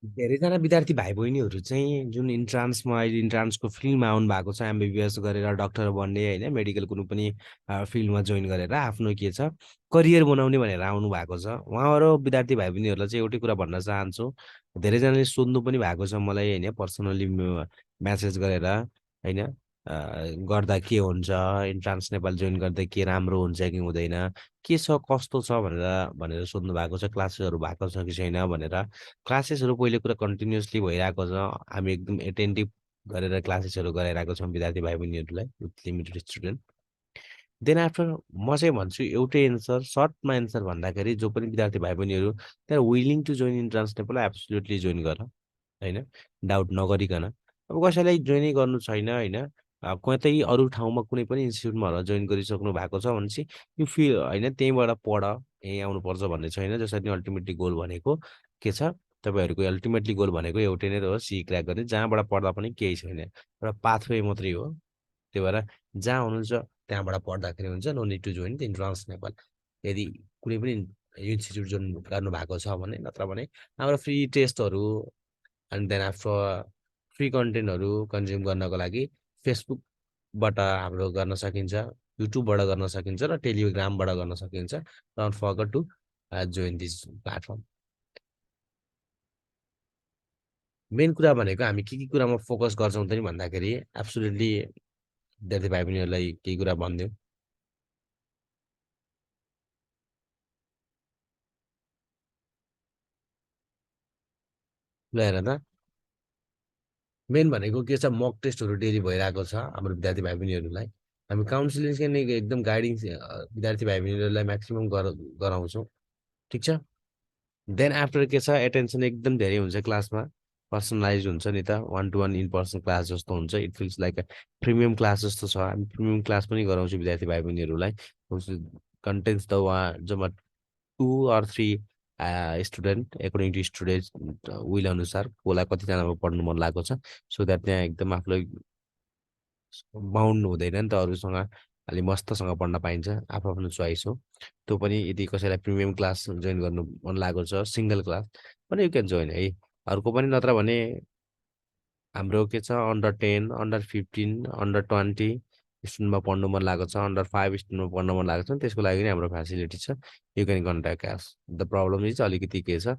धेरैजना विद्यार्थी भाइ बहिनीहरू चाहिँ जुन इन्ट्रान्समा अहिले इन्ट्रान्सको फिल्डमा आउनु भएको छ एमबिबिएस गरेर डक्टर बन्ने होइन मेडिकल कुनै पनि फिल्डमा जोइन गरेर आफ्नो के छ करियर बनाउने भनेर आउनु भएको छ उहाँहरू विद्यार्थी भाइ बहिनीहरूलाई चाहिँ एउटै कुरा भन्न चाहन्छु धेरैजनाले सोध्नु पनि भएको छ मलाई होइन पर्सनली म्यासेज गरेर होइन गर्दा के हुन्छ इन्ट्रान्स नेपाल जोइन गर्दा के राम्रो हुन्छ कि हुँदैन के छ कस्तो छ भनेर भनेर सोध्नु भएको छ क्लासेसहरू भएको छ कि छैन भनेर क्लासेसहरू पहिले कुरा कन्टिन्युसली भइरहेको छ हामी एकदम एटेन्टिभ गरेर क्लासेसहरू गराइरहेको छौँ विद्यार्थी भाइ बहिनीहरूलाई with limited student then after म चाहिँ भन्छु एउटै एन्सर सर्टमा एन्सर भन्दाखेरि जो पनि विद्यार्थी भाइ बहिनीहरू त्यहाँ willing to join entrance Nepal absolutely join गर होइन डाउट नगरिकन अब कसैलाई जोइनै गर्नु छैन होइन कतै अरू ठाउँमा कुनै पनि इन्स्टिट्युटमा जोइन गरिसक्नु भएको छ भने चाहिँ यो फिल होइन त्यहीँबाट पढ यहीँ आउनुपर्छ भन्ने छैन जसरी अल्टिमेटली गोल भनेको के छ तपाईँहरूको अल्टिमेटली गोल भनेको एउटै नै हो सी क्र्याक गर्ने जहाँबाट पढ्दा पनि केही छैन एउटा पाथवे मात्रै हो त्यही भएर जहाँ हुनुहुन्छ त्यहाँबाट पढ्दाखेरि हुन्छ no need to join the entrance Nepal यदि कुनै पनि इन्स्टिट्युट जोइन गर्नु भएको छ भने नत्र भने हाम्रो फ्री टेस्टहरू एन्ड देन आफ्टर फ्री कन्टेन्टहरू कन्ज्युम गर्नको लागि फेसबुकबाट हाम्रो गर्न सकिन्छ युट्युबबाट गर्न सकिन्छ र टेलिग्रामबाट गर्न सकिन्छ don't forget to join this platform main कुरा भनेको हामी के कुरामा फोकस गर्छौँ त नि भन्दाखेरि एब्सोल्युटली विद्यार्थी भाइ बहिनीहरूलाई केही कुरा भनिदिउँ ल हेर त मेन भनेको के छ मक टेस्टहरू डेली भइरहेको छ हाम्रो विद्यार्थी भाइ बहिनीहरूलाई हामी काउन्सिलिङ चाहिँ एकदम गाइडिङ विद्यार्थी भाइ बहिनीहरूलाई म्याक्सिमम् गराउँछौँ ठिक छ देन आफ्टर के छ एटेन्सन एकदम धेरै हुन्छ क्लासमा पर्सनलाइज हुन्छ नि त one to one in person class जस्तो हुन्छ it feels like premium class जस्तो छ हामी प्रिमियम क्लास पनि गराउँछौँ विद्यार्थी भाइ बहिनीहरूलाई कन्टेन्ट्स त उहाँ जम्मा 2 or 3 student according to student will अनुसार कसलाई कतिजनामा पढ्नु मन लागेको छ सो द्याट त्यहाँ एकदम आफूलाई बााउन्ड हुँदैन नि त अरूसँग अलि मस्तसँग पढ्न पाइन्छ आफ्नो चोइस हो त्यो पनि यदि कसैलाई प्रिमियम क्लास जोइन गर्नु मन लागेको छ सिङ्गल क्लास भने यु क्यान जोइन है अर्को पनि नत्र भने हाम्रो के छ अन्डर 10 अन्डर 15 अन्डर 20 स्टुडेन्टमा पढ्नु मन लागेको छ अन्डर 5 स्टुडेन्टमा पढ्नु मन लागेको छ त्यसको लागि नै हाम्रो फेसिलिटी छ you can contact cash the problem is अलिकति के छ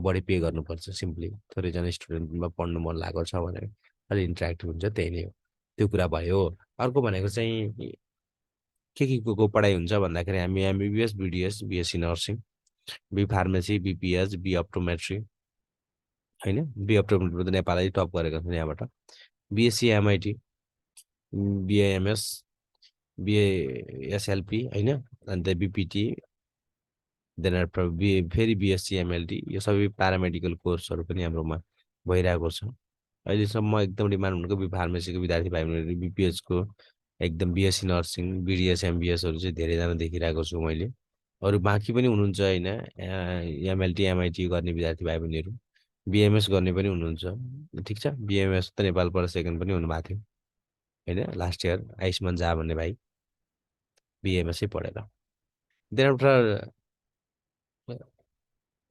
बढी पे गर्नुपर्छ सिम्पली थोरैजना स्टुडेन्टमा पढ्नु मन लागेको छ भने अलिक इन्ट्रेक्टिभ हुन्छ त्यही नै हो त्यो कुरा भयो अर्को भनेको चाहिँ को पढाइ हुन्छ भन्दाखेरि हामी MBBS BDS BSc nursing B pharmacy BPH B optometry होइन बी अप्टोमेट्री त नेपाललाई टप गरेको छ यहाँबाट बिएससी एमआइटी बिएएमएस बिएसएलपी होइन अन्त बिपिटी देन आफ्टर फेरि बिएससी एमएलटी यो सबै प्यारामेडिकल कोर्सहरू पनि हाम्रोमा भइरहेको छ अहिलेसम्म एकदम डिमान्ड भनेको बी फार्मेसीको विद्यार्थी भाइ बहिनीहरू बिपिएचको एकदम बिएससी नर्सिङ बिडिएस एमबिएसहरू चाहिँ धेरैजना देखिरहेको छु मैले अरू बाँकी पनि हुनुहुन्छ होइन एमएलटी एमआइटी गर्ने विद्यार्थी भाइ बहिनीहरू बिएमएस गर्ने पनि हुनुहुन्छ ठिक छ बिएमएस त नेपालबाट सेकेन्ड पनि हुनुभएको थियो होइन लास्ट इयर आयुष्मान झा भन्ने भाइ बिएमएसै पढेर देन आफ्टर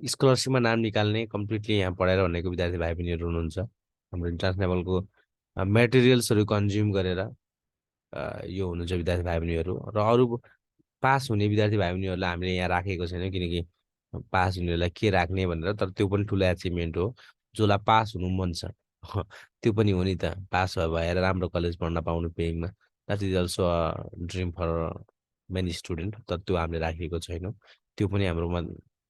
स्कलरसिपमा नाम निकाल्ने कम्प्लिटली यहाँ पढाएर भनेको विद्यार्थी भाइ बहिनीहरू हुनुहुन्छ हाम्रो इन्टरनेसनल लेभलको मेटेरियल्सहरू कन्ज्युम गरेर यो हुनुहुन्छ विद्यार्थी भाइ बहिनीहरू र अरू पास हुने विद्यार्थी भाइ बहिनीहरूलाई हामीले यहाँ राखेको छैन किनकि पास हुनेलाई के राख्ने भनेर तर त्यो पनि ठुलो एचिभमेन्ट हो जसलाई पास हुनु मन छ त्यो पनि हो नि त पास भएर राम्रो कलेज पढ्न पाउनु पेइङमा that is also dream for many student तर त्यो हामीले राखेको छैनौँ त्यो पनि हाम्रोमा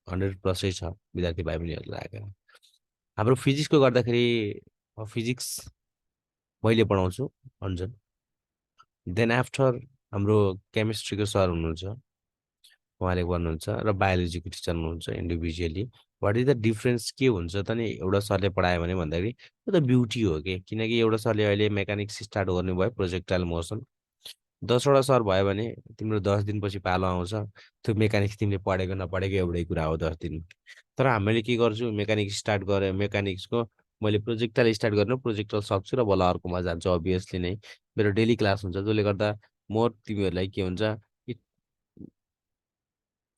100% छ विद्यार्थी भाइ बहिनीहरूलाई राखेर हाम्रो फिजिक्सको गर्दाखेरि फिजिक्स मैले पढाउँछु अन्जन देन आफ्टर हाम्रो केमिस्ट्रीको सर हुनुहुन्छ उहाँले गर्नुहुन्छ र बायोलोजीको टिचर हुनुहुन्छ individually what is the difference के हुन्छ त नि एउटा सरले पढायो भने भन्दाखेरि त्यो त ब्युटी हो कि किनकि एउटा सरले अहिले मेकानिक्स स्टार्ट गर्नुभयो प्रोजेक्टाइल मोसन 10वटा सर भयो भने तिम्रो 10 दिनपछि पालो आउँछ त्यो मेकानिक्स तिमीले पढेको नपढेको एउटै कुरा हो 10 दिन तर हामीले के गर्छु मेकानिक्स स्टार्ट गरेँ मेकानिक्सको मैले प्रोजेक्टाइल स्टार्ट गर्नु प्रोजेक्टाइल सक्छु र बल्ल अर्कोमा जान्छु अभियसली नै मेरो डेली क्लास हुन्छ जसले गर्दा मोर तिमीहरूलाई के हुन्छ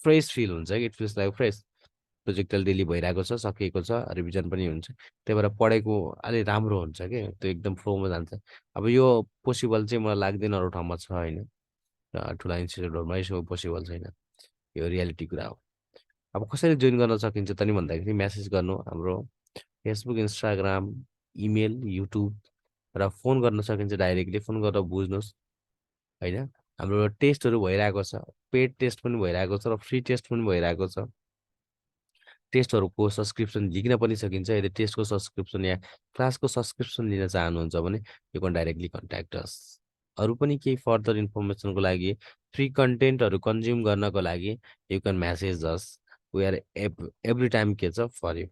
फ्रेस फिल हुन्छ कि it feels like fresh project daily भइरहेको छ, सकिएको छ, रिभिजन पनि हुन्छ। त्यही भएर पढेको अलि राम्रो हुन्छ के, त्यो एकदम फ्लोमा जान्छ। अब यो पोसिबल चाहिँ मलाई लाग्दैन अरू ठाउँमा छ होइन। ठुला इन्स्टिट्युटहरूमा यसो पोसिबल छैन। यो रियालिटी कुरा हो। अब कसरी जोइन गर्न सकिन्छ त नि भन्दाखेरि म्यासेज गर्नु हाम्रो फेसबुक, इन्स्टाग्राम, इमेल, युट्युब र फोन गर्न सकिन्छ डाइरेक्टली फोन गरेर बुझ्नुहोस् होइन। हाम्रो टेस्टहरू भइरहेको छ, पेड टेस्ट पनि भइरहेको छ र फ्री टेस्ट पनि भइरहेको छ। टेस्टहरूको सब्सक्रिप्सन लिन पनि सकिन्छ। यदि टेस्टको सब्सक्रिप्सन या क्लासको सब्सक्रिप्सन लिन चाहनुहुन्छ भने यु क्यान डाइरेक्टली कन्ट्याक्ट अस। अरू पनि केही फर्दर इन्फर्मेसनको लागि, फ्री कन्टेन्टहरू कन्ज्युम गर्नको लागि you can message us. We are every time के छ फर यु।